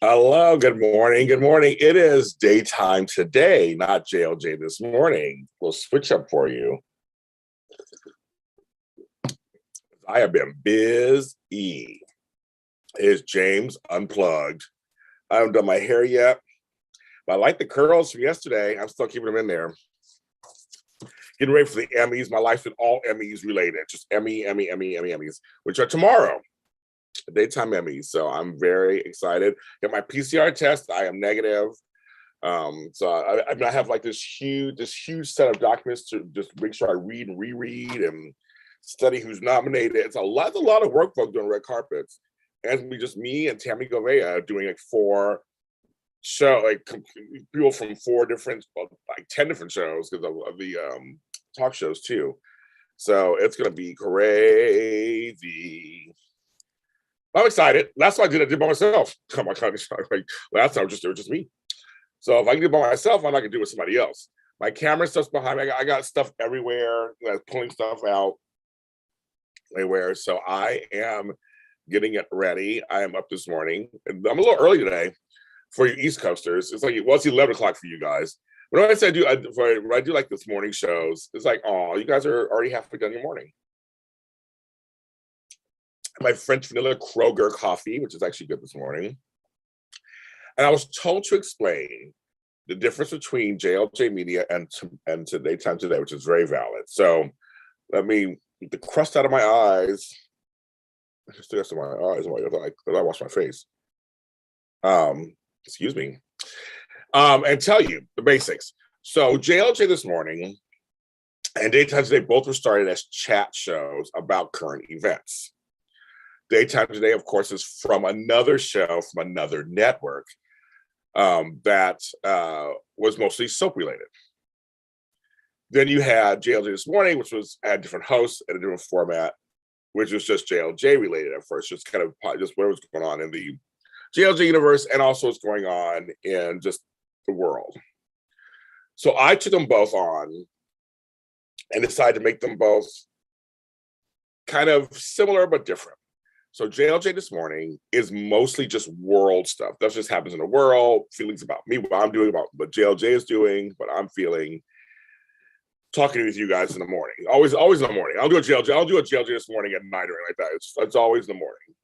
Hello, good morning. Good morning. It is daytime today, not JLJ this morning. We'll switch up for you. I have been busy. Is James Unplugged. I haven't done my hair yet, but I like the curls from yesterday. I'm still keeping them in there. Getting ready for the Emmys. My life's been all Emmys related, just Emmys, which are tomorrow. Daytime Emmys. So I'm very excited. Got my PCR test. I am negative. I have like this huge set of documents to just make sure I read and reread and study who's nominated. It's a lot of work folks doing red carpets. And it's gonna be just me and Tammy Govea doing like people from 10 different shows because of the talk shows too. So it's gonna be crazy. I'm excited. Last time I did by myself. Oh my God, last time it was just me. So if I can do it by myself, I'm not gonna do it with somebody else. My camera stuff's behind me. I got stuff everywhere, pulling stuff out everywhere. So I am getting it ready. I am up this morning. I'm a little early today for you East Coasters. It's 11 o'clock for you guys. But when I say when I do like this morning shows, it's like, oh, you guys are already halfway done your morning. My French vanilla Kroger coffee, which is actually good this morning. And I was told to explain the difference between JLJ Media and Daytime Today, which is very valid. So let me get the crust out of my eyes. Still got some of my eyes I wash my face. Excuse me. And tell you the basics. So JLJ this morning and Daytime Today both were started as chat shows about current events. Daytime Today, of course, is from another show from another network that was mostly soap related. Then you had JLJ This Morning, which had different hosts and a different format, which was just JLJ related at first, just kind of just what was going on in the JLJ universe and also what's going on in just the world. So I took them both on and decided to make them both kind of similar but different. So JLJ This Morning is mostly just world stuff. That just happens in the world, feelings about me, what I'm doing, about what JLJ is doing, what I'm feeling, talking with you guys in the morning. Always in the morning. I'll do a JLJ This Morning at night or like that. It's always in the morning.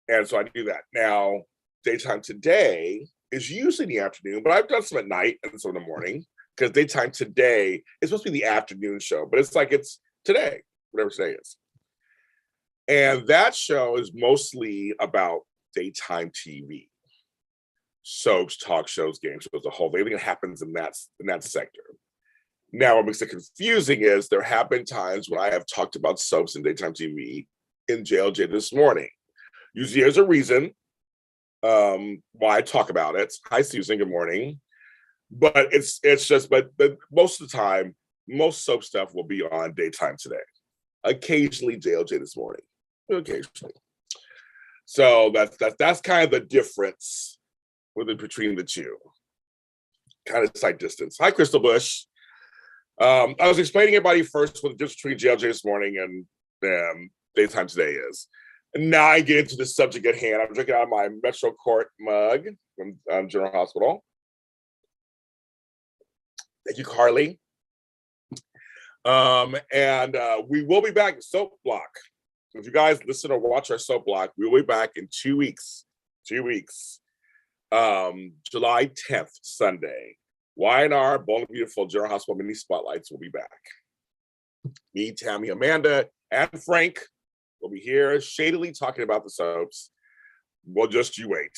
And so I do that. Now, Daytime Today is usually in the afternoon, but I've done some at night and some in the morning because Daytime Today is supposed to be the afternoon show, but it's today, whatever today is. And that show is mostly about daytime TV, soaps, talk shows, game shows, the whole thing. Everything that happens in that sector. Now, what makes it confusing is there have been times when I have talked about soaps and daytime TV in JLJ This Morning. Usually there's a reason why I talk about it. Hi, Susan, good morning. But it's just, but most of the time, most soap stuff will be on Daytime Today. Occasionally JLJ This Morning. Occasionally. So that's kind of the difference between the two. Kind of sight distance. Hi, Crystal Bush. I was explaining to everybody first what the difference between JLJ This Morning and Daytime Today is. And now I get into the subject at hand. I'm drinking out of my Metro Court mug from General Hospital. Thank you, Carly. And we will be back in Soap Block. If you guys listen or watch our soap block, we'll be back in 2 weeks. 2 weeks. July 10th, Sunday. Y&R, Bold and Beautiful General Hospital Mini Spotlights will be back. Me, Tammy, Amanda, and Frank will be here shadily talking about the soaps. Well, just you wait.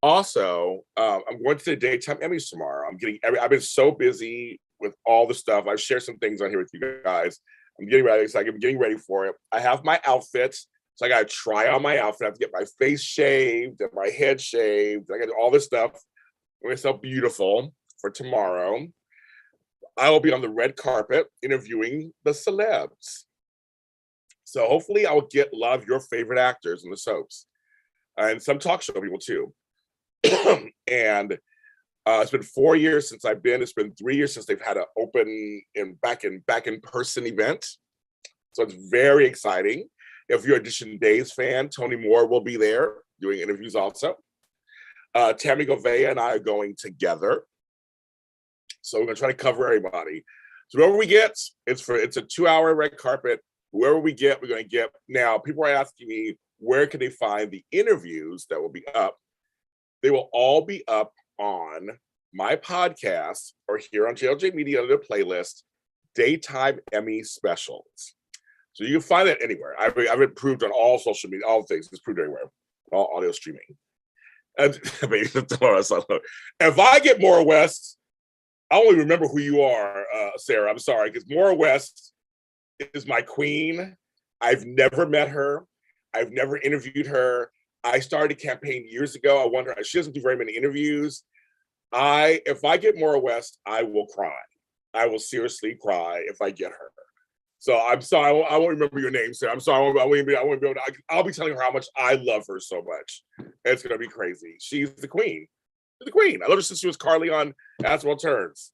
Also, I'm going to the Daytime Emmys tomorrow. I've been so busy with all the stuff. I've shared some things on here with you guys. I'm getting ready. So I'm getting ready for it. I have my outfit. So I got to try on my outfit. I have to get my face shaved and my head shaved. I got to do all this stuff. I'm myself beautiful for tomorrow. I will be on the red carpet interviewing the celebs. So hopefully I will get a lot of your favorite actors in the soaps and some talk show people too. And it's been 4 years since I've been. It's been 3 years since they've had an open and back in person event. So it's very exciting. If you're a Edition Days fan, Tony Moore will be there doing interviews also. Tammy Govea and I are going together. So we're going to try to cover everybody. So whoever we get, it's a 2-hour red carpet. Whoever we get, we're going to get. Now, people are asking me, where can they find the interviews that will be up? They will all be up on my podcast or here on JLJ Media under the playlist, Daytime Emmy Specials. So you can find it anywhere. I've improved on all social media, all things. It's proved everywhere, all audio streaming. And if I get Maura West, I only remember who you are, Sarah. I'm sorry, because Maura West is my queen. I've never met her. I've never interviewed her. I started a campaign years ago. I wonder, she doesn't do very many interviews. If I get Maura West, I will cry. I will seriously cry if I get her. So I'm sorry, I won't remember your name, Sarah. I'm sorry, I won't be able to. I'll be telling her how much I love her so much. It's gonna be crazy. She's the queen. She's the queen. I love her since she was Carly on Asphalt Turns.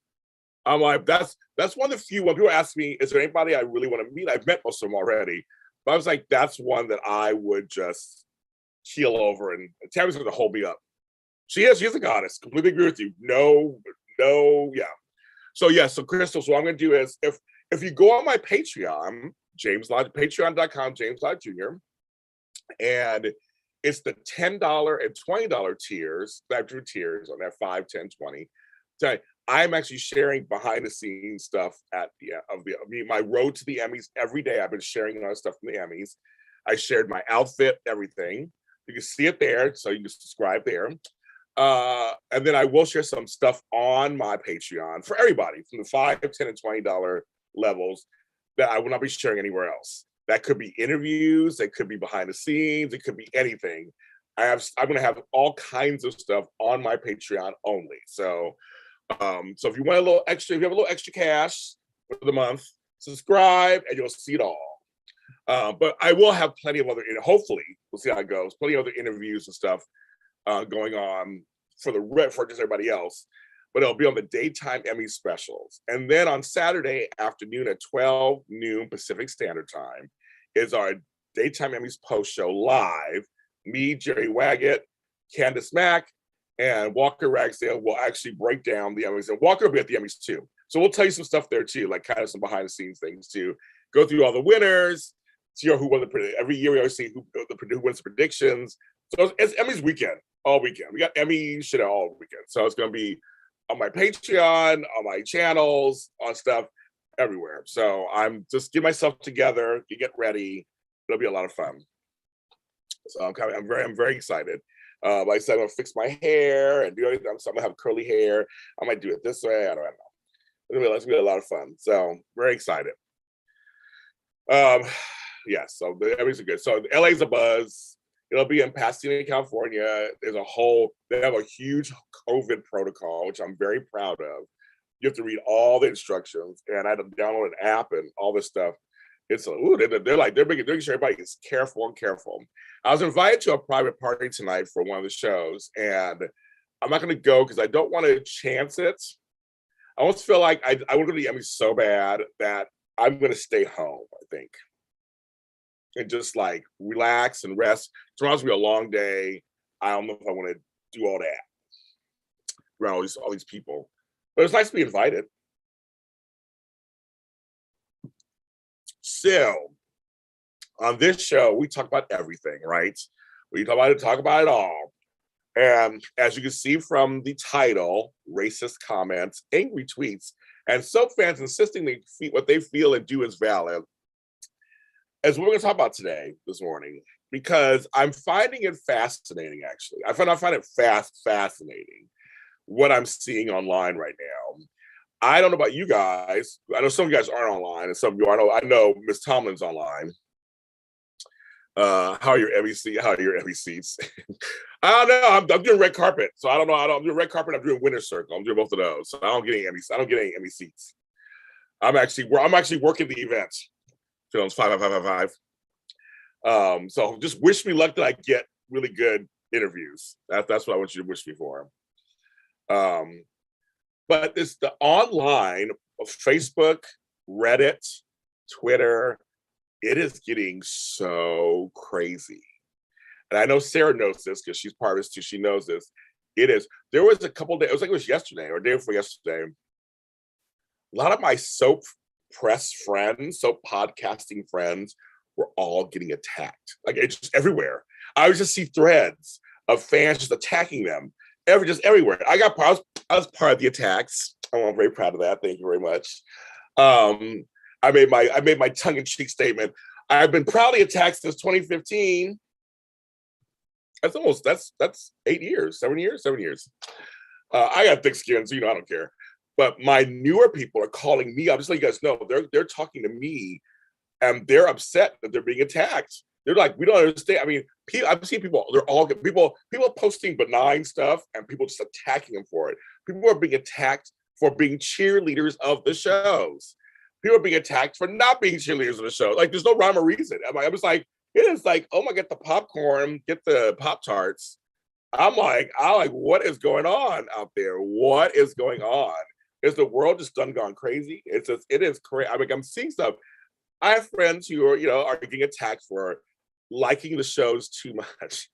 I'm like, that's one of the few. When people ask me, is there anybody I really want to meet? I've met most of them already, but I was like, that's one that I would just keel over. And Tammy's gonna hold me up. She's a goddess. Completely agree with you. No, yeah. So yeah, so Crystal, so what I'm gonna do is if you go on my Patreon, patreon.com, James Lott Jr., and it's the $10 and $20 tiers, I drew tiers on that 5, 10, 20. So I'm actually sharing behind the scenes stuff at my road to the Emmys every day. I've been sharing a lot of stuff from the Emmys. I shared my outfit, everything. You can see it there, so you can subscribe there. And then I will share some stuff on my Patreon for everybody from the $5, $10, and $20 levels that I will not be sharing anywhere else. That could be interviews, it could be behind the scenes, it could be anything. I'm going to have all kinds of stuff on my Patreon only. So if you want a little extra, if you have a little extra cash for the month, subscribe and you'll see it all. But I will have plenty of other, hopefully, we'll see how it goes, plenty of other interviews and stuff going on for just everybody else. But it'll be on the Daytime Emmy Specials. And then on Saturday afternoon at 12 noon Pacific Standard Time is our Daytime Emmys post show live. Me, Jerry Waggett, Candace Mack, and Walker Ragsdale will actually break down the Emmys. And Walker will be at the Emmys too. So we'll tell you some stuff there too, like kind of some behind the scenes things too. Go through all the winners, see who won every year we always see who wins the predictions. So it's Emmys weekend, all weekend. We got Emmy shit all weekend. So it's going to be on my Patreon, on my channels, on stuff everywhere. So I'm just getting myself together, you get ready. It'll be a lot of fun. So I'm very excited. Like I said, I'm gonna fix my hair and do everything. So I'm gonna have curly hair. I might do it this way. I don't know. It's gonna be a lot of fun. So very excited. Yeah. So the Emmys are good. So LA's a buzz. It'll be in Pasadena, California. They have a huge COVID protocol, which I'm very proud of. You have to read all the instructions, and I had to download an app and all this stuff. They're making sure everybody is careful. I was invited to a private party tonight for one of the shows, and I'm not going to go because I don't want to chance it. I almost feel like I want to go to the Emmys so bad that I'm going to stay home, I think, and just like relax and rest. Tomorrow's gonna be a long day. I don't know if I want to do all that around all these people, but it's nice to be invited. So on this show, we talk about everything, right? We talk about it all. And as you can see from the title, racist comments, angry tweets, and soap fans insisting what they feel and do is valid, as we're going to talk about this morning, because I'm finding it fascinating, actually. I find it fascinating what I'm seeing online right now. I don't know about you guys. I know some of you guys aren't online, and some of you I know Miss Tomlin's online. How are your Emmy seats? I don't know. I'm doing red carpet, so I don't know. I'm doing red carpet. I'm doing winner circle. I'm doing both of those, so I don't get any Emmy seats. I'm actually working the event. Films 5. So just wish me luck that I get really good interviews. That's what I want you to wish me for. But it's the online of Facebook, Reddit, Twitter. It is getting so crazy. And I know Sarah knows this because she's part of this too. She knows this. It is. There was a couple days, it was like it was yesterday or day before yesterday. A lot of my soap press friends, soap podcasting friends were all getting attacked. Like it's just everywhere. I would just see threads of fans just attacking them. Just everywhere. I was part of the attacks. I'm very proud of that. Thank you very much. I made my tongue-in-cheek statement. I've been proudly attacked since 2015. That's 8 years, 7 years. I got thick skin, so I don't care. But my newer people are calling me up. Just let you guys know, they're talking to me, and they're upset that they're being attacked. They're like, we don't understand. I mean, I've seen people. They're all people posting benign stuff, and people just attacking them for it. People are being attacked for being cheerleaders of the shows. People are being attacked for not being cheerleaders of the show. Like, there's no rhyme or reason. I was like, it is like, oh my, get the popcorn, get the Pop-Tarts. I'm like, what is going on out there? What is going on? Is the world just done gone crazy? It is crazy. I mean, I'm seeing stuff. I have friends who are getting attacked for liking the shows too much.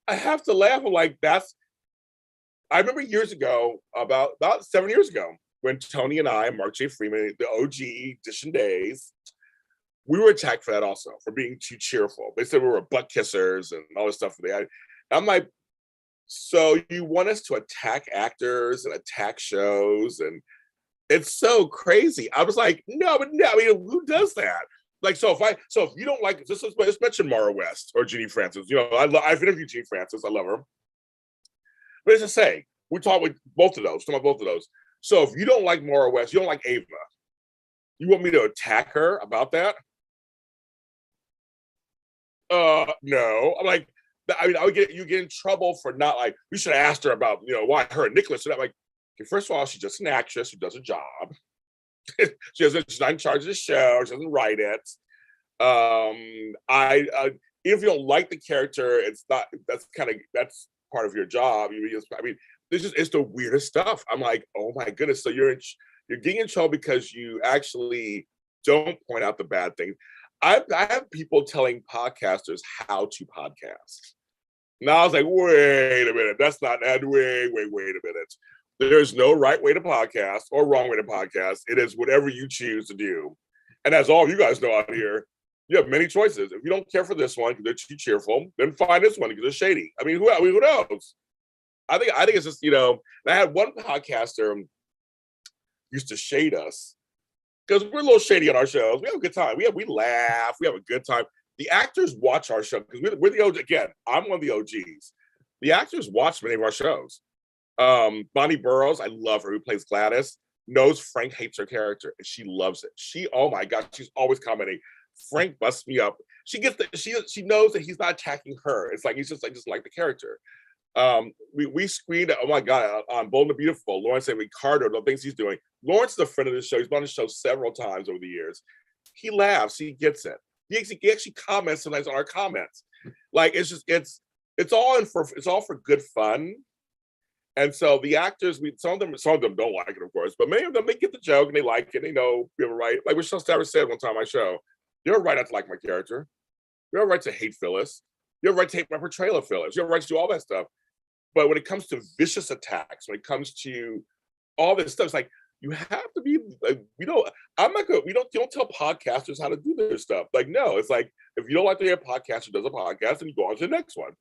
I have to laugh. I'm like, I remember years ago, about 7 years ago, when Tony and I, Mark J. Freeman, the OG Edition days, we were attacked for that also, for being too cheerful. They said we were butt kissers and all this stuff. I'm like, so you want us to attack actors and attack shows, and it's so crazy. I was like, no, I mean, who does that? Like, so if you don't like, let's mention Mara West or Jeannie Francis. I've interviewed Jeannie Francis. I love her. But as I say, we talk with both of those. So if you don't like Mara West, you don't like Ava, you want me to attack her about that? No. I'm like, I mean, you get in trouble for not, like, you should have asked her about, why her and Nicholas. And I'm like, okay, first of all, she's just an actress who does a job. She's not in charge of the show. She doesn't write it. If you don't like the character, that's part of your job. It's the weirdest stuff. I'm like, oh my goodness. So you're getting in trouble because you actually don't point out the bad things. I have people telling podcasters how to podcast. Now I was like, wait a minute, that's not that way. Wait a minute. There's no right way to podcast or wrong way to podcast. It is whatever you choose to do. And as all of you guys know out here, you have many choices. If you don't care for this one because they're too cheerful, then find this one because they're shady. I mean, who knows? I think it's just, and I had one podcaster used to shade us because we're a little shady on our shows. We have a good time. We laugh. We have a good time. The actors watch our show because we're the OG. Again, I'm one of the OGs. The actors watch many of our shows. Bonnie Burroughs, I love her, who plays Gladys, knows Frank hates her character and she loves it. Oh my God, she's always commenting. Frank busts me up. She knows that he's not attacking her. It's like he's just like the character. We screened, oh my God, on Bold and Beautiful, Lawrence and Ricardo, the things he's doing. Lawrence is a friend of the show. He's been on the show several times over the years. He laughs, he gets it. He actually comments sometimes on our comments. Like, it's all for good fun. And so the actors, some of them don't like it, of course, but many of them, they get the joke and they like it. They know we have a right. Like Michelle Starr said one time on my show, you have a right not to like my character. You have a right to hate Phyllis. You have a right to hate my portrayal of Phyllis. You have a right to do all that stuff. But when it comes to vicious attacks, when it comes to all this stuff, it's like, you have to be like, we don't tell podcasters how to do their stuff. Like, no, it's like, if you don't like to hear a podcaster does a podcast, then you go on to the next one.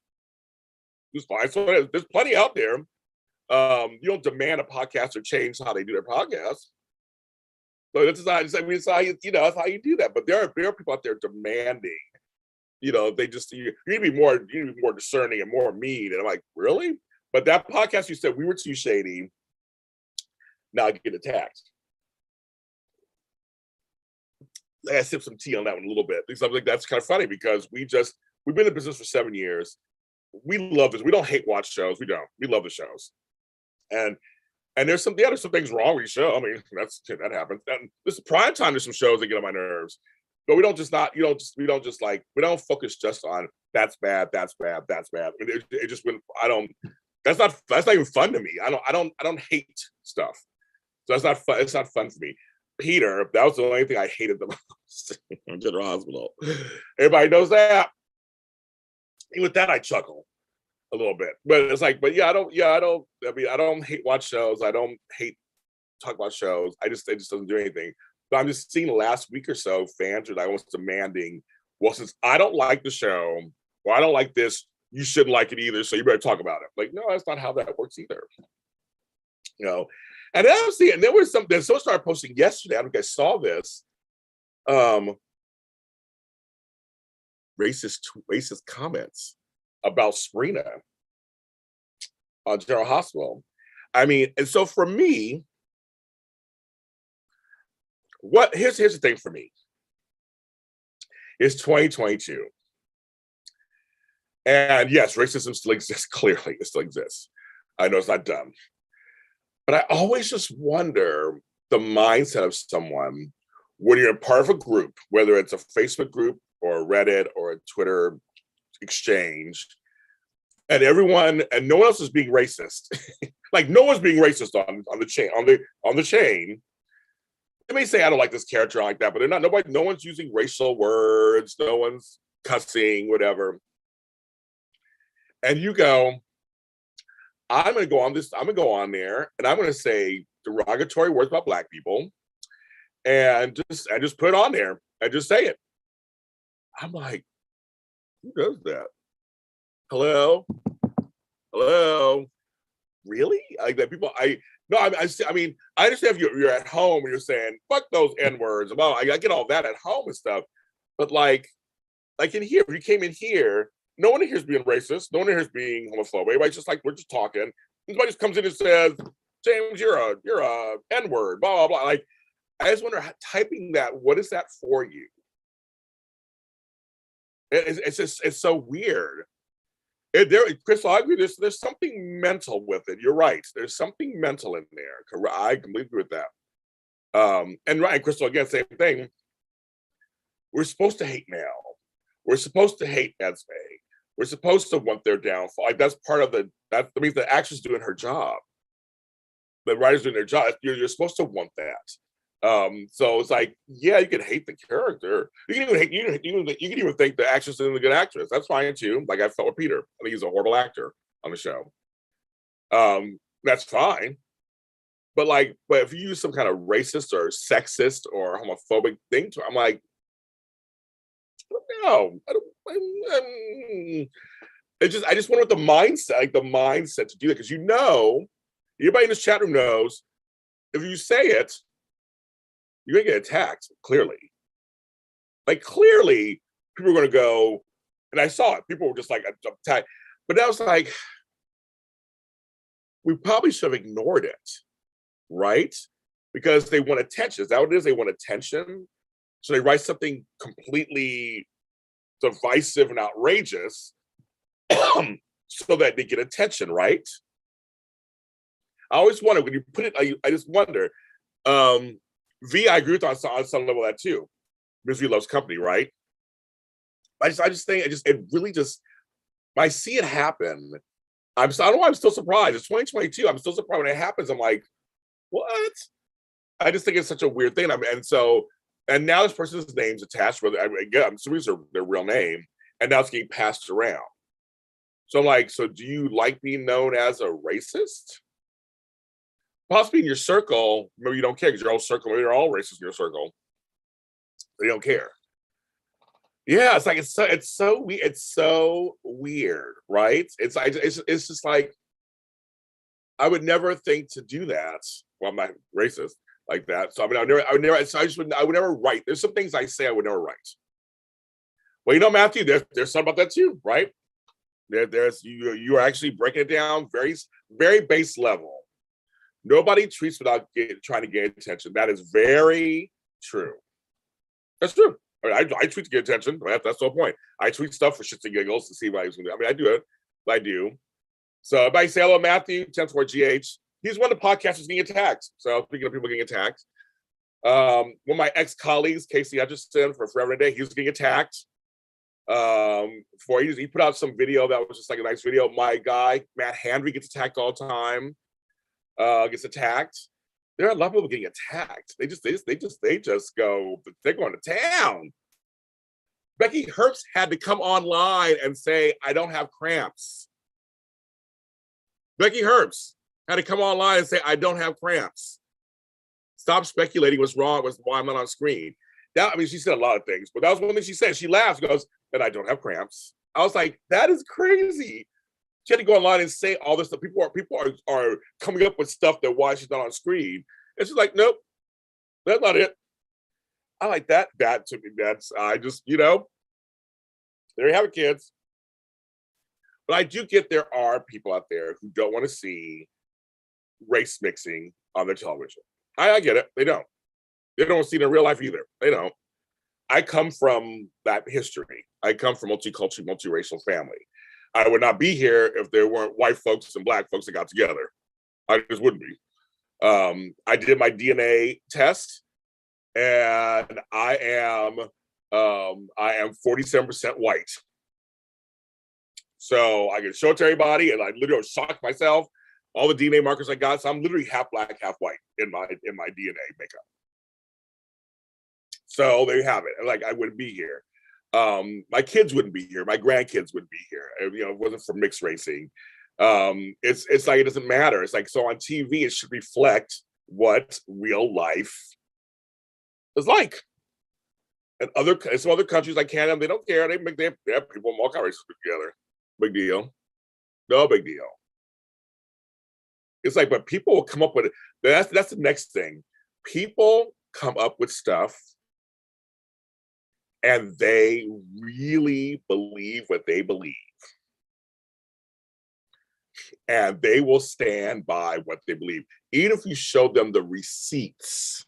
Just find someone. There's plenty out there. You don't demand a podcaster change how they do their podcast. So that's how you do that. But there are people out there demanding. They just you need to be more discerning and more mean. And I'm like, really? But that podcast you said we were too shady. Now I get attacked. I sip some tea on that one a little bit. Because I'm like, that's kind of funny because we've been in business for 7 years. We love this. We don't hate watch shows. We don't. We love the shows. And there's some things wrong with the show. I mean, that happens. And this is prime time. There's some shows that get on my nerves, but we don't focus just on that's bad. I mean, it just when that's not even fun to me. I don't hate stuff. So that's not fun. It's not fun for me. Peter, that was the only thing I hated the most in General Hospital. Everybody knows that. And with that, I chuckle. a little bit. But it's like, but I mean, I don't hate watch shows. I don't hate talk about shows. It just doesn't do anything. But I'm just seeing the last week or so, fans are like almost demanding, well, since I don't like the show, or I don't like this, you shouldn't like it either, so you better talk about it. Like, no, that's not how that works either. You know, and then I'm seeing, and there was some, then someone started posting yesterday. I don't know if I saw this. Racist comments about Sabrina on General Hospital. I mean, and so for me, here's the thing for me. It's 2022. And yes, racism still exists, clearly. It still exists. I know it's not done. But I always just wonder the mindset of someone when you're a part of a group, whether it's a Facebook group or a Reddit or a Twitter exchange, and everyone and no one else is being racist. Like no one's being racist on the chain. They may say I don't like this character like that, but they're not. No one's using racial words. No one's cussing, whatever. And you go, I'm going to go on this. I'm going to go on there, and I'm going to say derogatory words about Black people, and just put it on there and just say it. I'm like, who does that? Hello, really? Like that people? I mean, I understand if you're at home and you're saying fuck those N words. Well, I get all that at home and stuff, but like in here, if you came in here, no one in here is being racist. No one in here is being homophobic. Everybody's just like we're just talking. Somebody just comes in and says, "James, you're a N word." Blah blah blah. Like I just wonder, typing that, what is that for you? It's so weird. Chris, I agree. There's something mental with it. You're right. There's something mental in there. I completely agree with that. And Ryan, Crystal, again, same thing. We're supposed to hate Mel. We're supposed to hate Esme. We're supposed to want their downfall. Like that's part of that means the actress doing her job. The writer's doing their job. You're supposed to want that. So it's like, yeah, you can hate the character. You can even think the actress isn't a good actress. That's fine too. Like I felt with Peter. I think he's a horrible actor on the show. That's fine. But if you use some kind of racist or sexist or homophobic thing to, I'm like, no, I just wonder what the mindset to do that, because everybody in this chat room knows if you say it, you're gonna get attacked. Clearly, clearly, people are gonna go, and I saw it. People were just like attacked, but that was like, we probably should have ignored it, right? Because they want attention. Is that what it is? They want attention, so they write something completely divisive and outrageous, so that they get attention, right? I always wonder when you put it. I just wonder. V, I agree with on some level that too, because V loves company, right? I just think it really just. I see it happen. I don't know why I'm still surprised. It's 2022. I'm still surprised when it happens. I'm like, what? I just think it's such a weird thing. And now this person's name's attached. Whether I'm assuming it's their real name, and now it's getting passed around. So I'm like, so do you like being known as a racist? Possibly in your circle, maybe you don't care because your whole circle, maybe they're all racist in your circle. They don't care. Yeah, it's like it's so weird, right? It's just like I would never think to do that. Well, I'm not racist like that, so I mean, I would never. So I would never write. There's some things I say I would never write. Well, Matthew, there's something about that too, right? There's you are actually breaking it down very very base level. Nobody tweets without trying to get attention. That is very true. That's true. I tweet to get attention. That's the whole point. I tweet stuff for shits and giggles to see what he's going to do. I mean, I do it. But I do. So everybody say hello, Matthew, 10-4-GH. He's one of the podcasters getting attacked. So speaking of people getting attacked, one of my ex-colleagues, Casey Hutchinson, for Forever and a Day, he was getting attacked. He put out some video that was just like a nice video. My guy, Matt Handry, gets attacked all the time. Gets attacked. There are a lot of people getting attacked. They just go, they're going to town. Becky Herbst had to come online and say, I don't have cramps. Becky Herbst had to come online and say, I don't have cramps. Stop speculating what's wrong with why I'm not on screen. That, I mean, she said a lot of things, but that was one thing she said. She laughs, goes, and I don't have cramps. I was like, that is crazy. She had to go online and say all this stuff. People are coming up with stuff that why she's not on screen. And she's like, nope, that's not it. I like that. That to me, I just, there you have it, kids. But I do get there are people out there who don't want to see race mixing on their television. I get it. They don't. They don't see it in real life either. They don't. I come from that history. I come from multicultural, multiracial family. I would not be here if there weren't white folks and black folks that got together. I just wouldn't be. I did my DNA test, and I am 47% white. So I can show it to everybody, and I literally shocked myself. All the DNA markers I got, so I'm literally half black, half white in my DNA makeup. So there you have it. Like, I wouldn't be here. My kids wouldn't be here. My grandkids wouldn't be here. If it wasn't for mixed racing. It's like it doesn't matter. It's like, so on TV, it should reflect what real life is like. And some other countries like Canada, they don't care. They have people from all kinds of races together. Big deal. No big deal. It's like, but people will come up with it. That's the next thing. People come up with stuff and they really believe what they believe. And they will stand by what they believe. Even if you show them the receipts,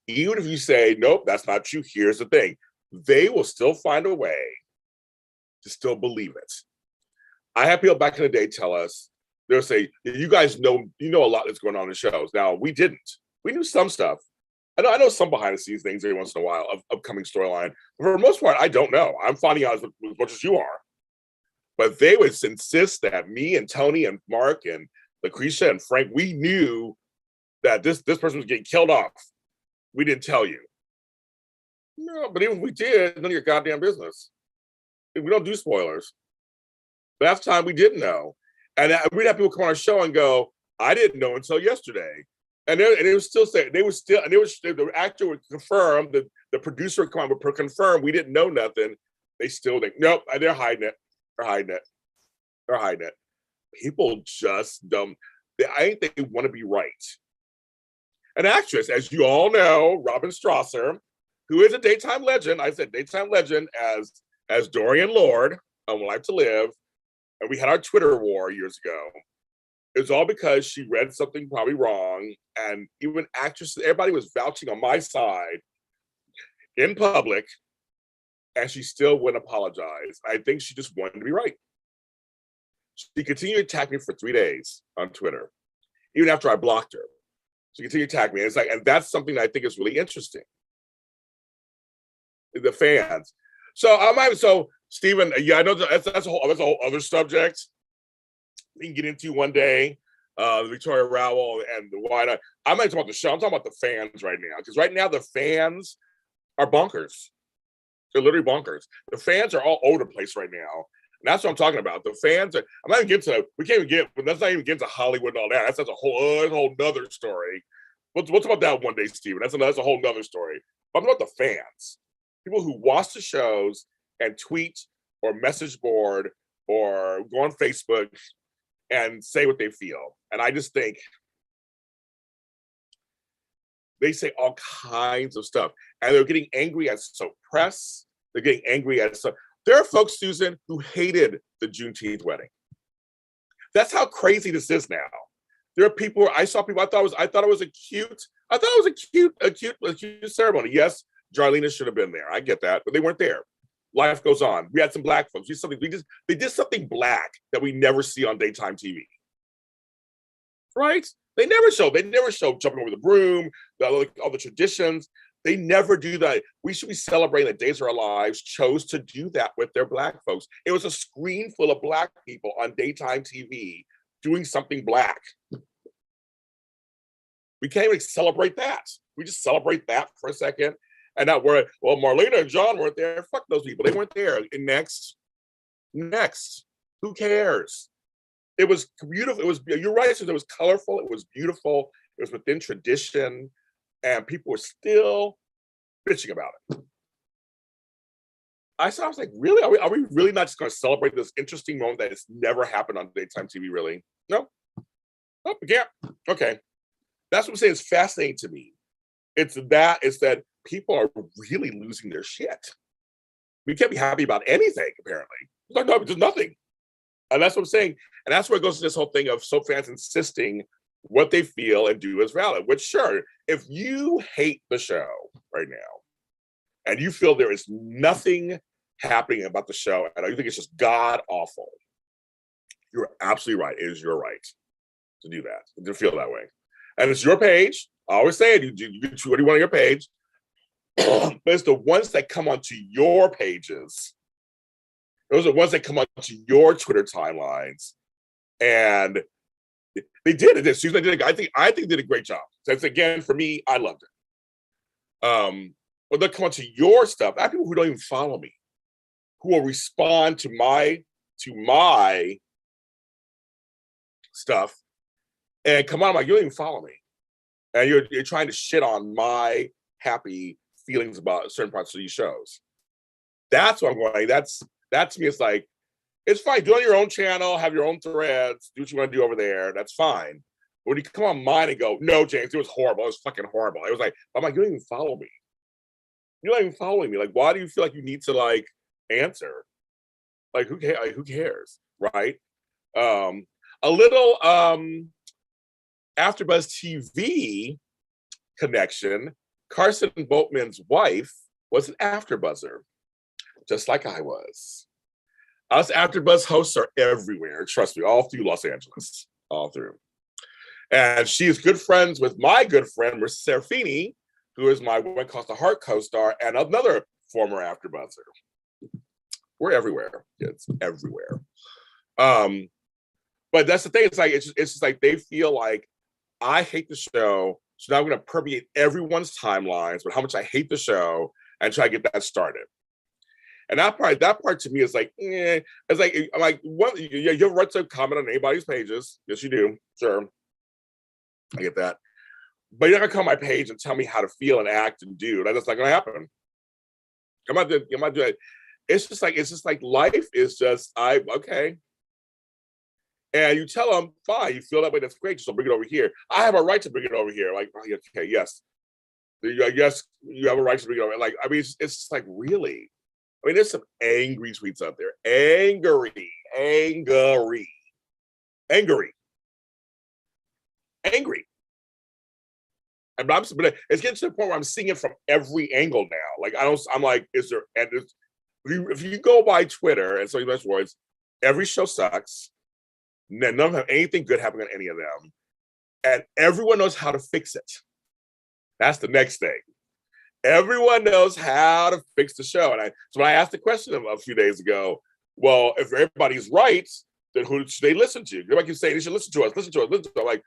even if you say, nope, that's not true, here's the thing, they will still find a way to still believe it. I have people back in the day tell us, they'll say, you guys know a lot that's going on in the shows. Now, we didn't. We knew some stuff. I know some behind the scenes things every once in a while of upcoming storyline. But for the most part, I don't know. I'm finding out as much as you are. But they would insist that me and Tony and Mark and Lucretia and Frank, we knew that this person was getting killed off. We didn't tell you. No, but even if we did, none of your goddamn business. We don't do spoilers. But half the time we didn't know. And we'd have people come on our show and go, I didn't know until yesterday. And they would still say, the actor would confirm, the producer would come on would confirm we didn't know nothing. They still think, nope, they're hiding it. They're hiding it. People just don't, I think they want to be right. An actress, as you all know, Robin Strasser, who is a daytime legend, I said daytime legend as Dorian Lord on Life to Live, and we had our Twitter war years ago. It was all because she read something probably wrong, and even actresses, everybody was vouching on my side in public, and she still wouldn't apologize. I think she just wanted to be right. She continued to attack me for 3 days on Twitter, even after I blocked her. She continued to attack me. And it's like, and that's something that I think is really interesting. The fans. So Stephen, yeah, I know that's a whole other subject we can get into one day. Victoria Rowell and the why not. I'm not talking about the show. I'm talking about the fans right now, because right now the fans are bonkers. They're literally bonkers. The fans are all over the place right now. And that's what I'm talking about. The fans are, I'm not even getting to, we can't even get, but that's not even getting to Hollywood and all that. That's a whole nother story. We'll talk about that one day, Stephen. That's a whole nother story. But I'm talking about the fans. People who watch the shows and tweet or message board or go on Facebook and say what they feel. And I just think they say all kinds of stuff. And they're getting angry at some press. They're getting angry at some. There are folks, Susan, who hated the Juneteenth wedding. That's how crazy this is now. There are people. I saw people. I thought it was a cute ceremony. Yes, Jarlena should have been there. I get that, but they weren't there. Life goes on. We had some black folks. They did something black that we never see on daytime TV. Right? They never show jumping over the broom, all the traditions. They never do that. We should be celebrating that Days of Our Lives chose to do that with their black folks. It was a screen full of black people on daytime TV doing something black. We can't even celebrate that. We just celebrate that for a second. And not worry, well, Marlena and John weren't there. Fuck those people. They weren't there. And next. Who cares? It was beautiful. It was, you're right, so it was colorful, it was beautiful, it was within tradition, and people were still bitching about it. I was like, really? Are we really not just going to celebrate this interesting moment that has never happened on daytime TV, really? No? Oh, we can't. Okay. That's what I'm saying is fascinating to me. It's that people are really losing their shit. We can't be happy about anything, apparently. No, just nothing. And that's what I'm saying. And that's where it goes to this whole thing of soap fans insisting what they feel and do is valid, which sure, if you hate the show right now and you feel there is nothing happening about the show and you think it's just god awful, you're absolutely right. It is your right to do that, to feel that way. And it's your page. I always say it, you do what you want on your page. But it's the ones that come onto your pages. Those are the ones that come onto your Twitter timelines. And they did it. Susan did. I think did a great job. So it's, again, for me, I loved it. But they'll come onto your stuff. I have people who don't even follow me, who will respond to my stuff and come on, I'm like, you don't even follow me. And you're trying to shit on my happy feelings about certain parts of these shows. That's what I'm going. That to me, it's like, it's fine. Do it on your own channel, have your own threads, do what you want to do over there. That's fine. But when you come on mine and go, no, James, it was horrible. It was fucking horrible. It was like, I'm like, you don't even follow me. You're not even following me. Like, why do you feel like you need to like answer? Like, who cares? Like, who cares? Right? A little AfterBuzz TV connection. Carson Boatman's wife was an AfterBuzzer, just like I was. Us AfterBuzz hosts are everywhere. Trust me, all through Los Angeles, all through. And she is good friends with my good friend, Marissa Serafini, who is my When Cost a Heart co-star and another former AfterBuzzer. We're everywhere, kids, everywhere. But that's the thing. It's like it's just like they feel like I hate the show, so now I'm going to permeate everyone's timelines with how much I hate the show and try to get that started. And that part to me is like, it's like, I'm like, what? You have a right to comment on anybody's pages. Yes, you do. Sure. I get that. But you're not gonna come on my page and tell me how to feel and act and do. That's not gonna happen. I'm not doing it. It's just like life is just, okay. And you tell them, fine, you feel that way, that's great, just don't bring it over here. I have a right to bring it over here. Like, okay, yes. Yes, you have a right to bring it over. Like, I mean, it's just like, really? I mean, there's some angry tweets out there. Angry. But it's getting to the point where I'm seeing it from every angle now. Like, I'm like, is there, and if you go by Twitter and so many words, every show sucks. None of them have anything good happening on any of them. And everyone knows how to fix it. That's the next thing. Everyone knows how to fix the show. So when I asked the question a few days ago, well, if everybody's right, then who should they listen to? Everybody can say they should listen to us. I'm like,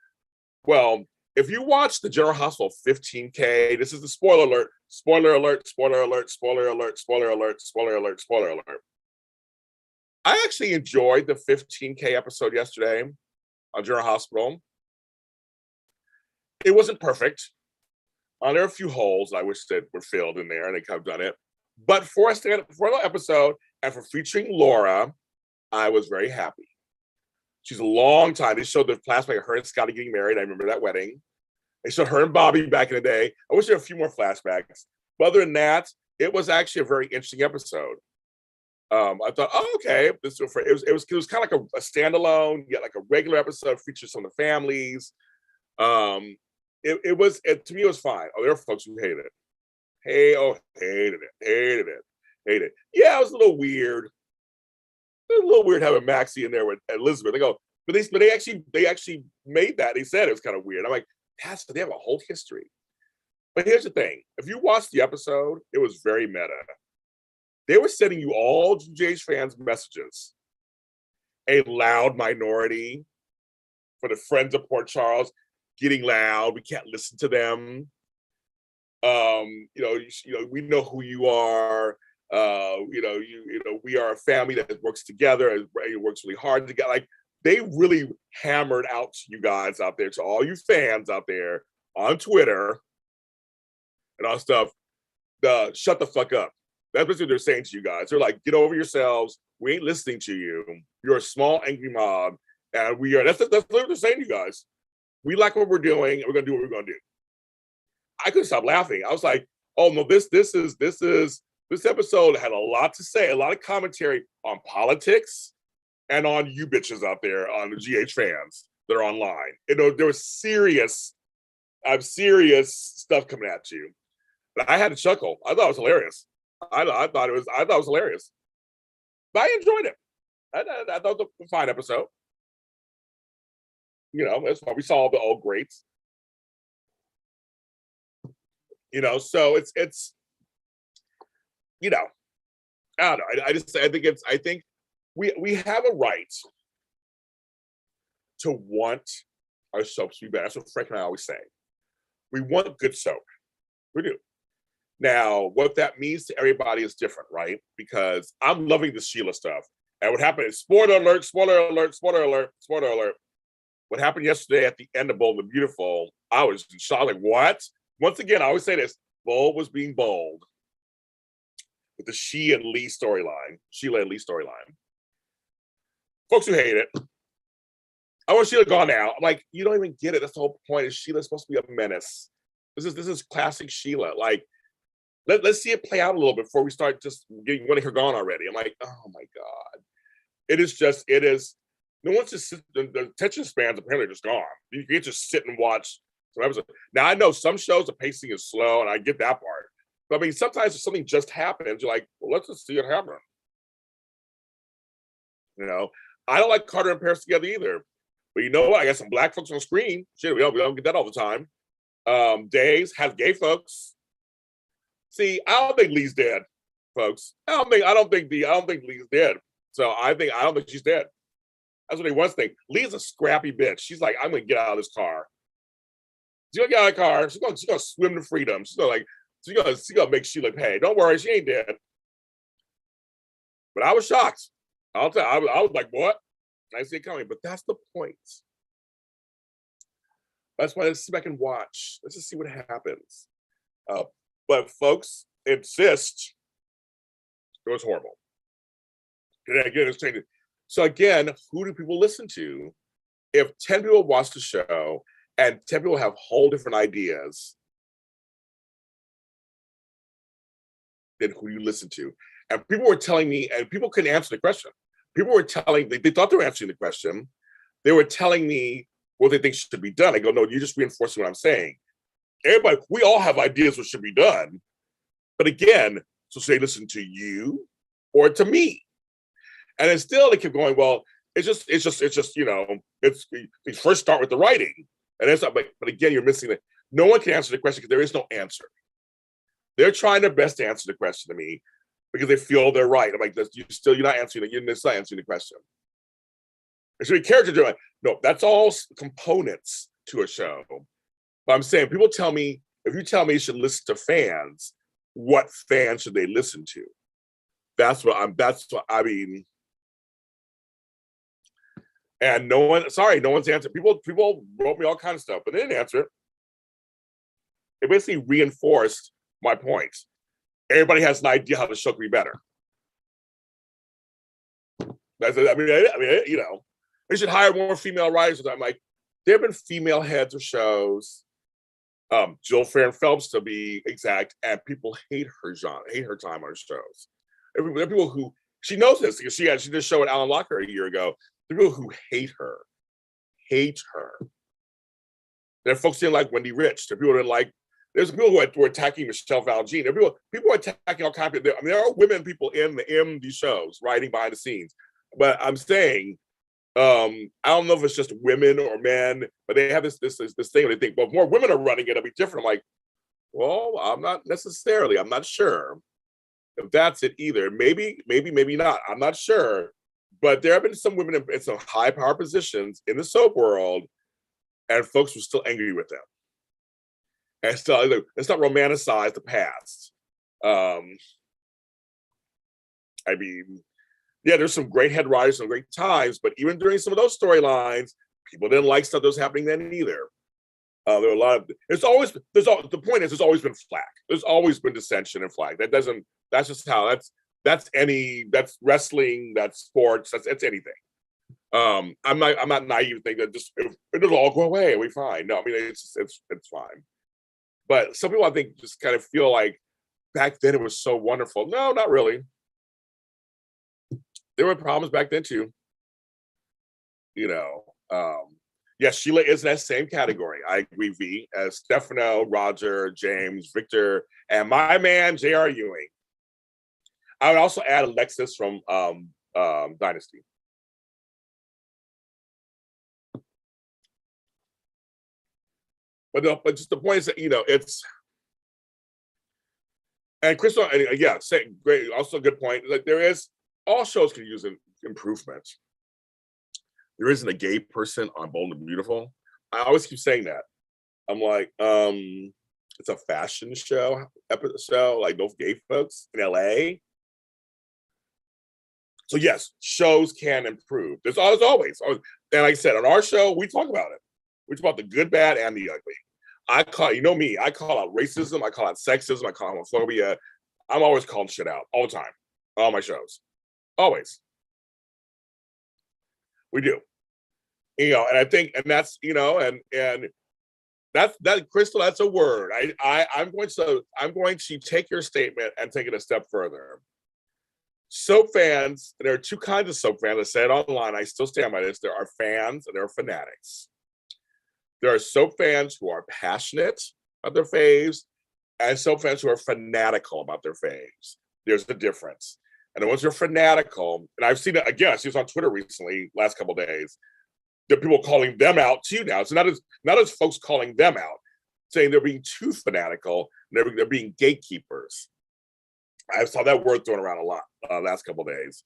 well, if you watch the General Hospital 15K, this is the spoiler alert, spoiler alert, spoiler alert, spoiler alert, spoiler alert, spoiler alert, spoiler alert. I actually enjoyed the 15K episode yesterday on General Hospital. It wasn't perfect. There are a few holes I wish that were filled in there, and they could have done it. But for an episode and for featuring Laura, I was very happy. She's a long time. They showed the flashback of her and Scotty getting married. I remember that wedding. They showed her and Bobby back in the day. I wish there were a few more flashbacks. But other than that, it was actually a very interesting episode. I thought, oh, okay. It was kind of like a standalone, yet like a regular episode, features some of the families. To me, it was fine. Oh, there were folks who hated it. Hated it. Yeah, it was a little weird. It was a little weird having Maxie in there with Elizabeth. They go, but they actually made that. They said it was kind of weird. I'm like, they have a whole history. But here's the thing: if you watch the episode, it was very meta. They were sending you all GH fans messages. A loud minority for the friends of Port Charles getting loud. We can't listen to them. We know who you are. We are a family that works together and works really hard together. Like, they really hammered out to you guys out there, to all you fans out there on Twitter and all stuff, shut the fuck up. That's what they're saying to you guys. They're like, get over yourselves. We ain't listening to you. You're a small, angry mob. And we are, that's what they're saying to you guys. We like what we're doing, and we're gonna do what we're gonna do. I couldn't stop laughing. I was like, oh no, this episode had a lot to say, a lot of commentary on politics and on you bitches out there, on the GH fans that are online. You know, there was serious stuff coming at you. But I had to chuckle. I thought it was hilarious. I thought it was hilarious. But I enjoyed it. I thought it was a fine episode. You know, that's why we saw all the old greats. You know, so it's you know, I don't know. I think we have a right to want our soaps to be better. That's what Frank and I always say. We want good soap. We do. Now, what that means to everybody is different, right? Because I'm loving the Sheila stuff. And what happened is, spoiler alert, spoiler alert, spoiler alert, spoiler alert. What happened yesterday at the end of Bold and Beautiful, I was shocked. Like, what? Once again, I always say this, Bold was being bold with the Sheila and Lee storyline. Folks who hate it, I want Sheila gone now. I'm like, you don't even get it. That's the whole point. Is Sheila's supposed to be a menace. This is classic Sheila. Like, let's see it play out a little bit before we start just wanting her gone already. I'm like, oh my God. It is, no one's just, the attention spans apparently are just gone. You can't just sit and watch some episodes. Now, I know some shows, the pacing is slow, and I get that part. But I mean, sometimes if something just happens, you're like, well, let's just see it happen. You know, I don't like Carter and Paris together either. But you know what? I got some black folks on screen. Shit, we don't get that all the time. Days have gay folks. See, I don't think Lee's dead, folks. I don't think Lee's dead. So I don't think she's dead. That's what they once think. Lee's a scrappy bitch. She's like, I'm gonna get out of this car. She's gonna get out of the car. She's gonna swim to freedom. She's gonna make Sheila pay. Don't worry, she ain't dead. But I was shocked. I'll tell you, I was like, what? I see it coming. But that's the point. That's why let's see if I can watch. Let's just see what happens. But folks insist it was horrible. So again, who do people listen to? If 10 people watch the show and 10 people have whole different ideas, then who do you listen to? And people were telling me, and people couldn't answer the question. People were telling, they thought they were answering the question. They were telling me what they think should be done. I go, no, you're just reinforcing what I'm saying. Everybody, we all have ideas what should be done. But again, so should they listen to you or to me? And then still they keep going, well, it's just, you know, we first start with the writing. And it's not, but again, you're missing it. No one can answer the question because there is no answer. They're trying their best to answer the question to me because they feel they're right. I'm like, you're not answering it. You're not answering the question. It should be character driven. No, that's all components to a show. But I'm saying, people tell me, if you tell me you should listen to fans, what fans should they listen to? That's what I mean. And no one's answered. People wrote me all kinds of stuff, but they didn't answer it. It basically reinforced my point. Everybody has an idea how the show could be better. That's it. I mean, you know, they should hire more female writers. I'm like, there have been female heads of shows. Jill Farron Phelps, to be exact, and people hate her genre, hate her time on her shows. There are people who, she knows this because she did a show with Alan Locker a year ago. The people who hate her. There are folks who didn't like Wendy Rich. There are people who didn't like, there's people who were attacking Michelle Valjean. There are people who are attacking all kinds of, I mean, there are women people in these shows writing behind the scenes. But I'm saying, I don't know if it's just women or men, but they have this thing where they think, well, if more women are running it, it'll be different. I'm like, well, I'm not sure if that's it either. Maybe not. I'm not sure. But there have been some women in some high power positions in the soap world, and folks were still angry with them. And so let's not romanticize the past. I mean, Yeah, there's some great head writers, some great times, but even during some of those storylines, people didn't like stuff that was happening then either. There were a lot of. The point is, there's always been flack. There's always been dissension and flack. That's just how. That's wrestling. That's sports. That's anything. I'm not naive to think that just it'll all go away. We'll be fine. No, I mean it's fine. But some people I think just kind of feel like back then it was so wonderful. No, not really. There were problems back then too. You know. Yes, Sheila is in that same category. I agree, V, as Stefano, Roger, James, Victor, and my man, J.R. Ewing. I would also add Alexis from Dynasty. But just the point is that, it's, and Crystal, yeah, great, also a good point. Like all shows can use improvement. There isn't a gay person on Bold and Beautiful. I always keep saying that. I'm like, it's a fashion show, like no gay folks in LA. So yes, shows can improve. There's always. And like I said, on our show, we talk about it. We talk about the good, bad, and the ugly. You know me, I call out racism, I call out sexism, I call out homophobia. I'm always calling shit out all the time, all my shows. Always. We do. And I think, and that's, and that Crystal, that's a word. I'm going to take your statement and take it a step further. Soap fans, there are two kinds of soap fans. I said online, I still stand by this. There are fans and there are fanatics. There are soap fans who are passionate about their faves and soap fans who are fanatical about their faves. There's the difference. And the ones who are fanatical, and I've seen it again, I see this on Twitter recently, last couple of days, there are people calling them out too now. So not as folks calling them out, saying they're being too fanatical, they're being gatekeepers. I saw that word thrown around a lot last couple of days.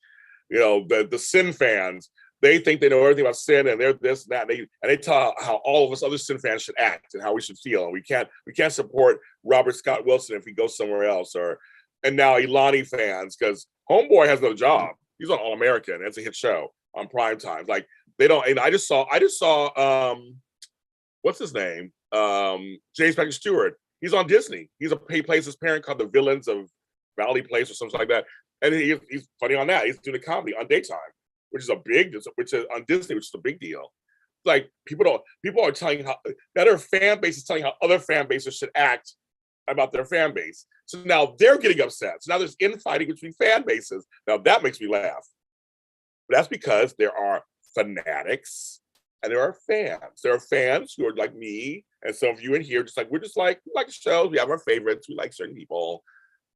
The sin fans, they think they know everything about sin and they're this and that. And they tell how all of us other sin fans should act and how we should feel. And we can't support Robert Scott Wilson if he goes somewhere else. And now Ilani fans, because Homeboy has no job. He's on All American. It's a hit show on prime time. Like they don't. And I just saw what's his name? James Patrick Stewart. He's on Disney. He plays his parent called the Villains of Valley Place or something like that. And he's funny on that. He's doing a comedy on daytime, which is on Disney, which is a big deal. Like people are telling how that are fan bases telling how other fan bases should act about their fan base. So now they're getting upset. So now there's infighting between fan bases. Now that makes me laugh. But that's because there are fanatics and there are fans. There are fans who are like me and some of you in here, we like shows. We have our favorites. We like certain people.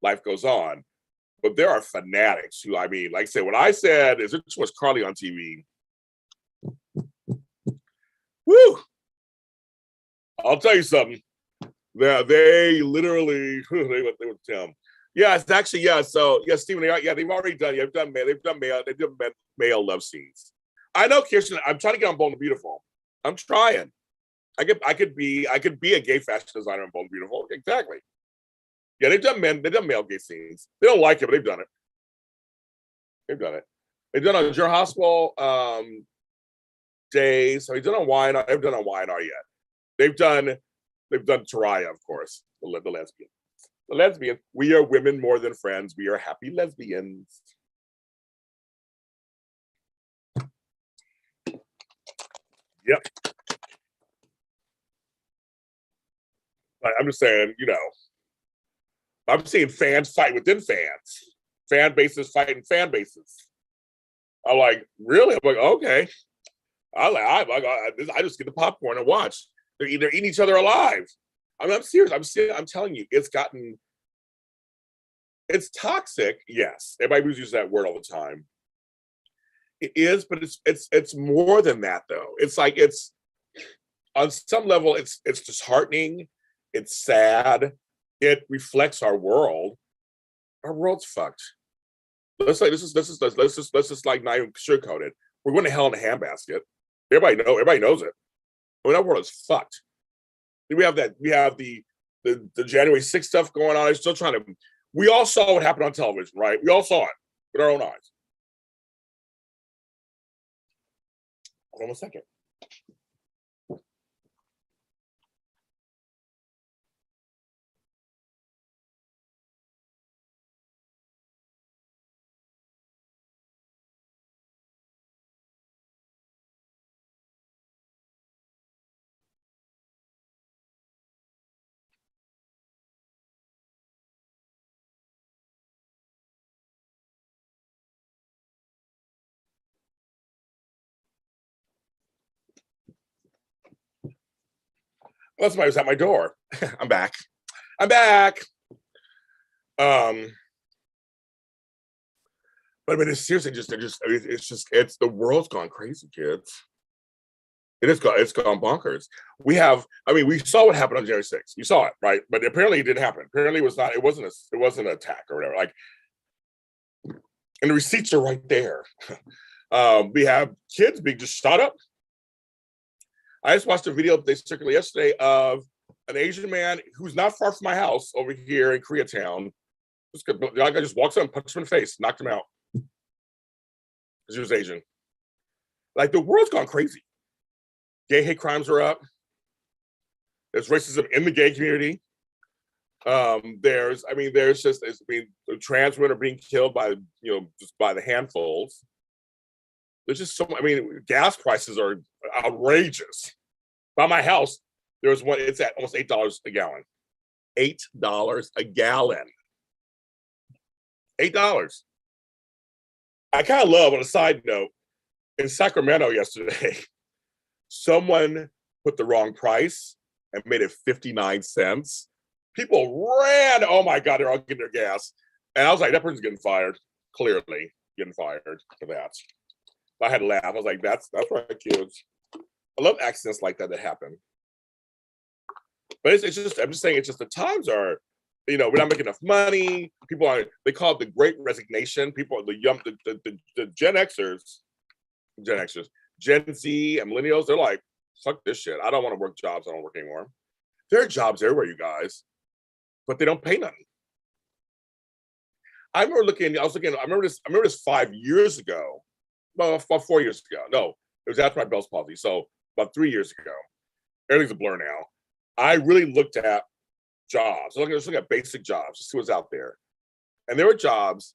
Life goes on. But there are fanatics who, like I said, what I said is it was Carly on TV. Woo! I'll tell you something. They literally, they would tell them. Yeah, it's actually, yeah. So, yeah, Stephen, they've already done, they've done male love scenes. I know, Kirsten, I'm trying to get on Bold and Beautiful. I'm trying. I could be a gay fashion designer on Bold and Beautiful. Exactly. Yeah, they've done male gay scenes. They don't like it, but they've done it. They've done it. They've done it on General Hospital days. So they've done on Y&R. They've done on Y&R yet. They've done Taraya, of course, the lesbian. The lesbian. We are women more than friends. We are happy lesbians. Yep. I'm just saying, I'm seeing fans fight within fans, fan bases fighting fan bases. I'm like, really? I'm like, okay. I just get the popcorn and watch. They're eating each other alive. I'm serious. I'm telling you, it's toxic. Yes, everybody uses that word all the time. It is, but it's more than that though. It's on some level, it's disheartening. It's sad. It reflects our world. Our world's fucked. Let's just like not even sugarcoat it. We're going to hell in a handbasket. Everybody knows it. I mean, our world is fucked. We have the January 6th stuff going on. I'm still trying to. We all saw what happened on television, right? We all saw it with our own eyes. Hold on a second. Well, somebody was at my door. I'm back. I'm back. But I mean, it's seriously it's the world's gone crazy, kids. It's gone bonkers. We saw what happened on January 6th. You saw it, right? But apparently it didn't happen. Apparently it wasn't an attack or whatever. Like, and the receipts are right there. We have kids being just shot up. I just watched a video they circulated yesterday of an Asian man who's not far from my house over here in Koreatown. The guy just walks up and punched him in the face, knocked him out. Because he was Asian. Like, the world's gone crazy. Gay hate crimes are up. There's racism in the gay community. Trans women are being killed by, just by the handfuls. There's just gas prices are outrageous. By my house, there was one, it's at almost $8 a gallon. $8 a gallon. $8. I kind of love, on a side note, in Sacramento yesterday, someone put the wrong price and made it 59 cents. People ran. Oh my God, they're all getting their gas. And I was like, that person's getting fired. Clearly getting fired for that. I had to laugh. I was like, that's right, kids. I love accidents like that happen. But it's just, I'm just saying, it's just the times are, we're not making enough money. People they call it the great resignation. People, the Gen Xers, Gen Z and millennials, they're like, fuck this shit. I don't want to work jobs I don't work anymore. There are jobs everywhere, you guys, but they don't pay nothing. I remember this 5 years ago. Well, about 4 years ago. No, it was after my Bell's palsy. So about 3 years ago. Everything's a blur now. I really looked at jobs. I was looking at basic jobs to see what's out there. And there were jobs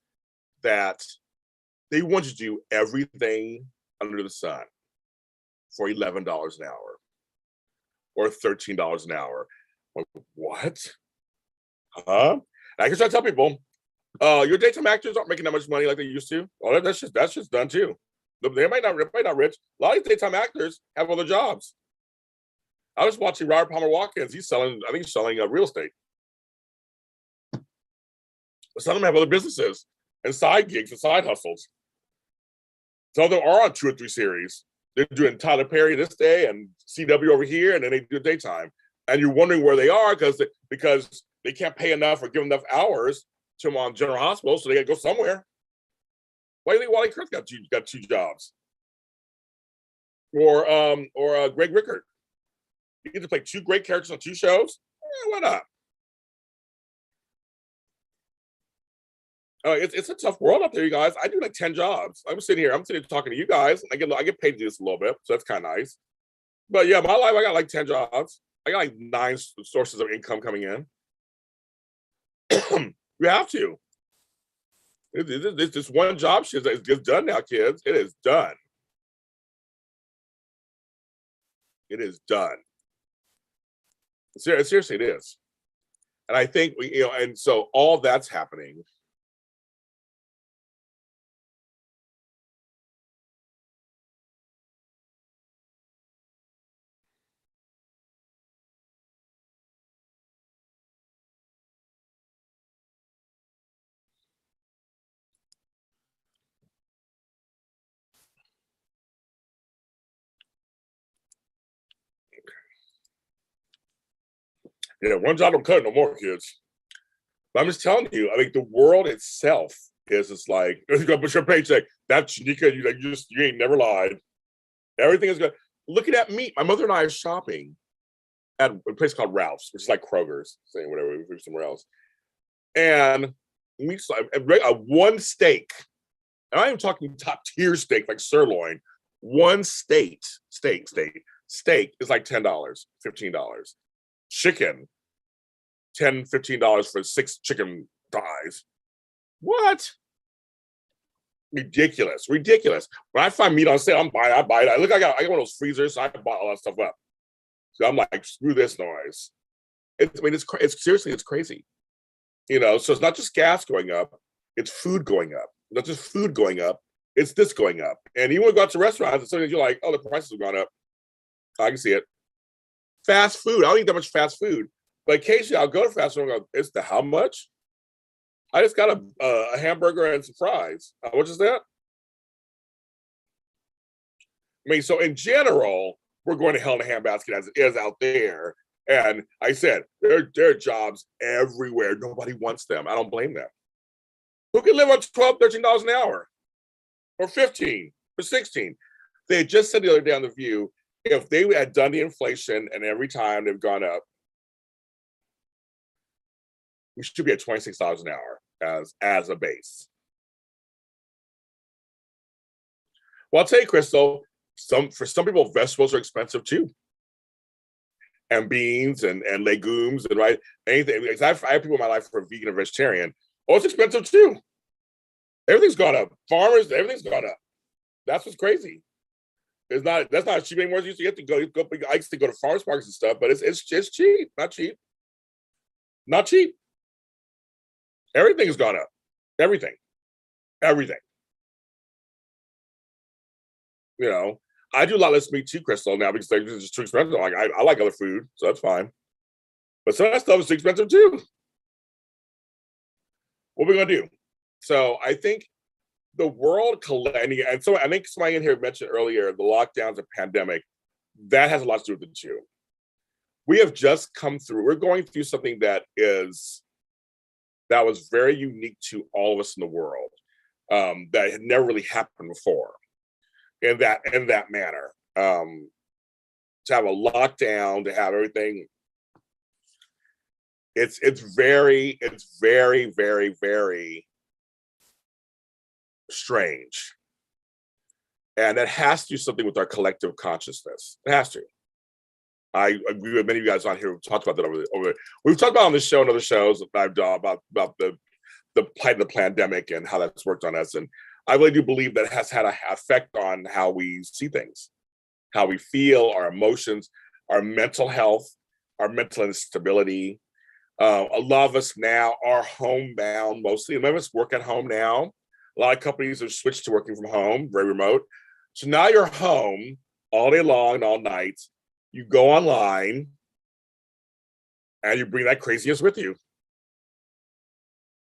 that they wanted to do everything under the sun for $11 an hour or $13 an hour. Like, what? Huh? And I can try to tell people, your daytime actors aren't making that much money like they used to. Well, that's just done too. They might not rich. A lot of these daytime actors have other jobs. I was watching Robert Palmer Watkins. He's selling real estate. Some of them have other businesses and side gigs and side hustles. Some of them are on 2 or 3 series. They're doing Tyler Perry this day and CW over here, and then they do daytime. And you're wondering where they are because they can't pay enough or give enough hours to them on General Hospital, so they got to go somewhere. Why do you think Wally Kurt's got two jobs? Or Greg Rickard. You get to play 2 great characters on 2 shows? Why not? It's a tough world out there, you guys. I do like 10 jobs. I'm sitting here talking to you guys. I get paid to do this a little bit, so that's kind of nice. But yeah, my life, I got like 10 jobs. I got like 9 sources of income coming in. You have to. This one job shit is done now, kids. It is done. It is done. Seriously, it is. And I think and so all that's happening. Yeah, one job don't cut no more, kids. But I'm just telling you, I think the world itself is just like, you're gonna put your paycheck. That's Shanika, you ain't never lied. Everything is good. Looking at meat. My mother and I are shopping at a place called Ralph's, which is like Kroger's, saying whatever, somewhere else. And we saw one steak. And I'm even talking top tier steak, like sirloin, One steak is like $10, $15. Chicken, $10, $15 for 6 chicken thighs. What? Ridiculous. When I find meat on sale, I buy it. Look, I got one of those freezers, so I bought all that stuff up. So I'm like, screw this noise. It's seriously, it's crazy. So it's not just gas going up, it's food going up. Not just food going up, it's this going up. And even when you go out to restaurants, and sometimes you're like, oh, the prices have gone up. I can see it. Fast food. I don't eat that much fast food. But occasionally I'll go to fast food and go, it's the how much? I just got a hamburger and some fries. How much is that? So in general, we're going to hell in a handbasket as it is out there. And I said, there are jobs everywhere. Nobody wants them. I don't blame them. Who can live on $12, $13 an hour? Or 15, or 16? They just said the other day on The View, if they had done the inflation and every time they've gone up, we should be at $26 an hour as a base. Well, I'll tell you, Crystal, for some people, vegetables are expensive too. And beans and legumes and anything. I have people in my life who are vegan or vegetarian. Oh, it's expensive too. Everything's gone up. Farmers, everything's gone up. That's what's crazy. That's not cheap anymore. You have to go. I used to go to farmers markets and stuff, but it's cheap. Not cheap. Not cheap. Everything has gone up. Everything. I do a lot less meat too, Crystal, now because it's just too expensive. Like I like other food, so that's fine. But some of that stuff is too expensive too. What are we gonna do? So I think the world and so I think somebody in here mentioned earlier the lockdowns and pandemic. That has a lot to do with it too. We have just come through. We're going through something that was very unique to all of us in the world. That had never really happened before. In that manner, to have a lockdown, to have everything, it's very, very, very strange, and that has to do something with our collective consciousness. It has to. I agree with many of you guys on here who've talked about that over. We've talked about on this show and other shows that I've done about the plight of the pandemic and how that's worked on us. And I really do believe that it has had an effect on how we see things, how we feel, our emotions, our mental health, our mental instability. A lot of us now are homebound mostly. Many of us work at home now. A lot of companies have switched to working from home, very remote. So now you're home all day long and all night. You go online and you bring that craziness with you.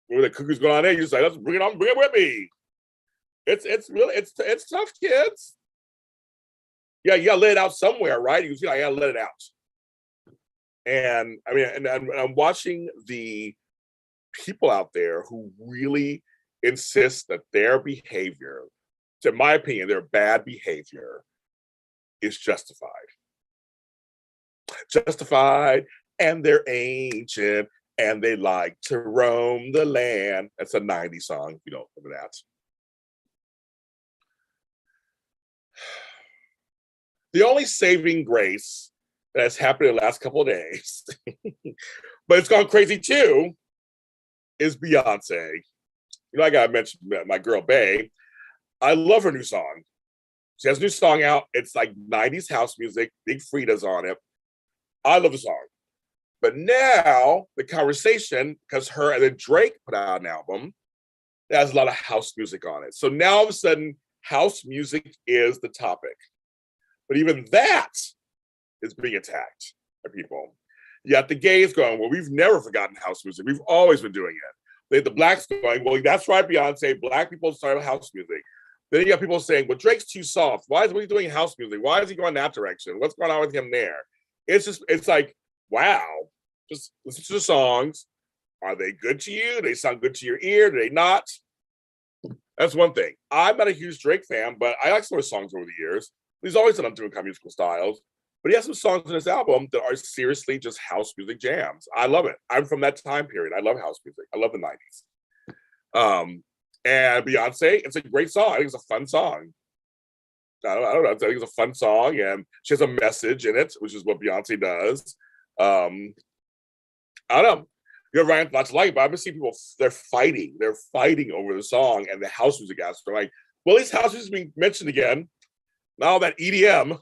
When the cookie's going on there, you're just like, let's bring it with me. It's really tough, kids. Yeah, you gotta let it out somewhere, right? You gotta let it out. And and I'm watching the people out there who really insist that their behavior, in my opinion, their bad behavior is justified. Justified, and they're ancient, and they like to roam the land. That's a 90s song, if you don't remember that. The only saving grace that has happened in the last couple of days, but it's gone crazy too, is Beyonce. I gotta mention my girl Bae. I love her new song. She has a new song out. It's like 90s house music. Big Frida's on it. I love the song. But now the conversation, because her and then Drake put out an album that has a lot of house music on it. So now all of a sudden, house music is the topic. But even that is being attacked by people. You got the gays going, well, we've never forgotten house music. We've always been doing it. The blacks going, well, that's right, Beyonce. Black people started house music. Then you got people saying, well, Drake's too soft. Why is he doing house music? Why is he going that direction? What's going on with him there? It's like, wow. Just listen to the songs. Are they good to you? Do they sound good to your ear? Do they not? That's one thing. I'm not a huge Drake fan, but I like some of his songs over the years. He's always done different kind of musical styles, but he has some songs in his album that are seriously just house music jams. I love it. I'm from that time period. I love house music. I love the 90s. And Beyonce, it's a great song. I think it's a fun song. I don't know. I think it's a fun song, and she has a message in it, which is what Beyonce does. I don't know. You know, Ryan, lots to like it, but I've been seeing people, they're fighting. They're fighting over the song and the house music aspect. They're like, well, these house music is being mentioned again. Now that EDM,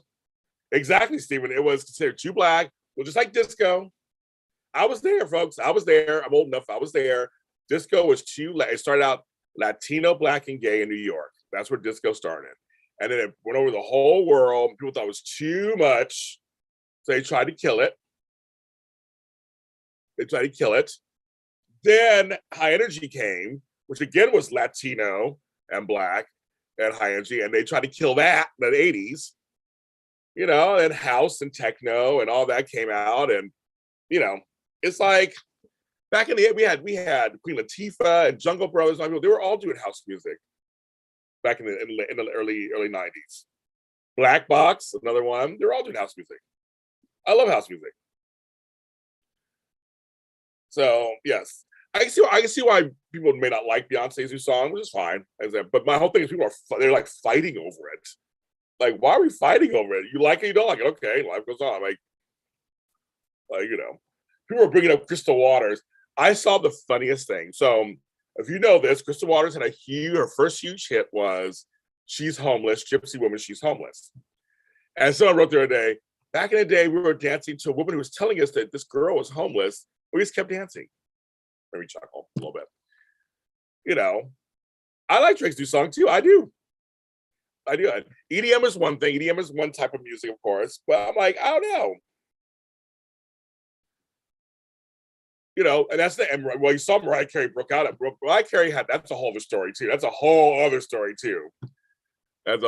exactly, Stephen. It was considered too black. Well, just like disco. I was there, folks. I was there. I'm old enough. I was there. Disco was too, it started out Latino, black, and gay in New York. That's where disco started. And then it went over the whole world. People thought it was too much. So they tried to kill it. Then high energy came, which again was Latino and black and high energy. And they tried to kill that in the 80s, you know, and house and techno and all that came out. And, you know, it's like back in the day, we had Queen Latifah and Jungle Brothers. They were all doing house music back in the early 90s. Black Box, another one. They're all doing house music. I love house music. So yes, I can see why people may not like Beyonce's new song, which is fine. But my whole thing is they're like fighting over it. Like, why are we fighting over it? You like it, you don't like it. Okay, life goes on. Like you know, people are bringing up Crystal Waters. I saw the funniest thing. So if you know this, Crystal Waters had her first huge hit was "She's Homeless," Gypsy Woman, She's Homeless. And someone wrote the other day, back in the day, we were dancing to a woman who was telling us that this girl was homeless. We just kept dancing. Maybe chuckle a little bit. You know, I like Drake's new song too. I do. EDM is one thing. EDM is one type of music, of course. But I'm like, I don't know. You know, and that's you saw Mariah Carey broke out. Mariah Carey that's a whole other story too. That's a whole other story too. But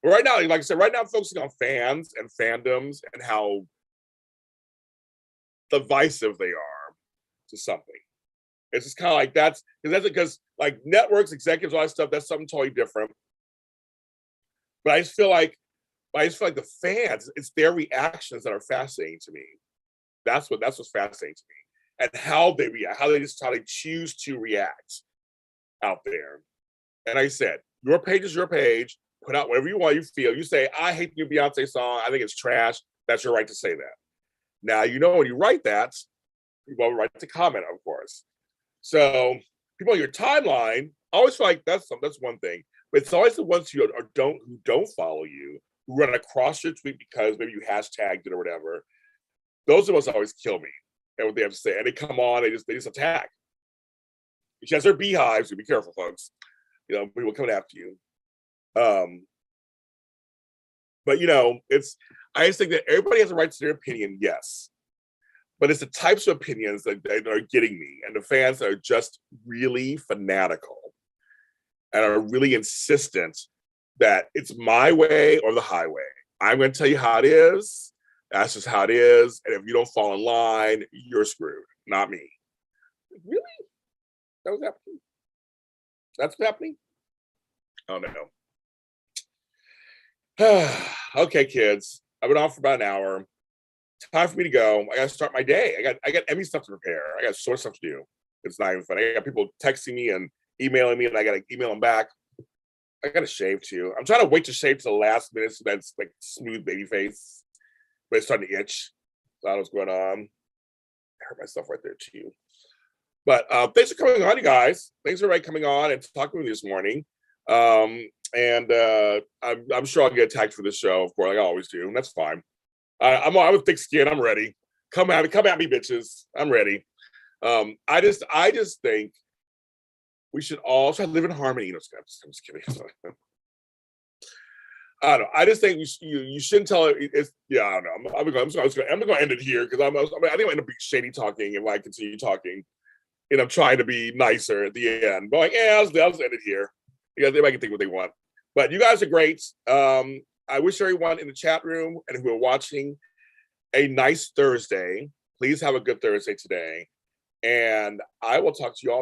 right now, like I said, right now I'm focusing on fans and fandoms and how divisive they are to something. It's just kind of like because like networks, executives, all that stuff, that's something totally different. But I just feel like the fans, it's their reactions that are fascinating to me. That's what's fascinating to me. And how they react, how they choose to react out there. And like I said, your page is your page. Put out whatever you want, you feel. You say, I hate the new Beyonce song. I think it's trash. That's your right to say that. Now, you know, when you write that, people have a right to comment, of course. So people on your timeline, I always feel like that's one thing. But it's always the ones who don't follow you, who run across your tweet because maybe you hashtagged it or whatever. Those are the ones that always kill me and what they have to say. And they come on, they just attack. She has their beehives, so be careful, folks. You know, people coming after you. But you know, I just think that everybody has a right to their opinion, yes. But it's the types of opinions that are getting me, and the fans that are just really fanatical and are really insistent that it's my way or the highway. I'm going to tell you how it is. That's just how it is. And if you don't fall in line, you're screwed, not me. Really? That was happening? That's what's happening? Oh, no. Okay, kids. I've been on for about an hour. Time for me to go. I got to start my day. I got Emmy stuff to prepare. I got so much stuff to do. It's not even funny. I got people texting me and emailing me, and I got to email them back. I got to shave too. I'm trying to wait to shave to the last minute so that's like smooth baby face, but it's starting to itch. So I don't know what's going on. I hurt myself right there too. But thanks for coming on, you guys. Thanks for coming on and talking with me this morning. And I'm sure I'll get attacked for this show, of course, like I always do, and that's fine. I'm with thick skin. I'm ready. Come at me, bitches. I'm ready. I just think we should all try to live in harmony. I'm just kidding. I don't know. I just think you shouldn't tell it. I don't know. I'm going to end it here because I think I'm going to be shady talking if I continue talking. And I'm trying to be nicer at the end. But like, I'll just end it here. You guys, everybody can think what they want. But you guys are great. I wish everyone in the chat room and who are watching a nice Thursday. Please have a good Thursday today. And I will talk to you all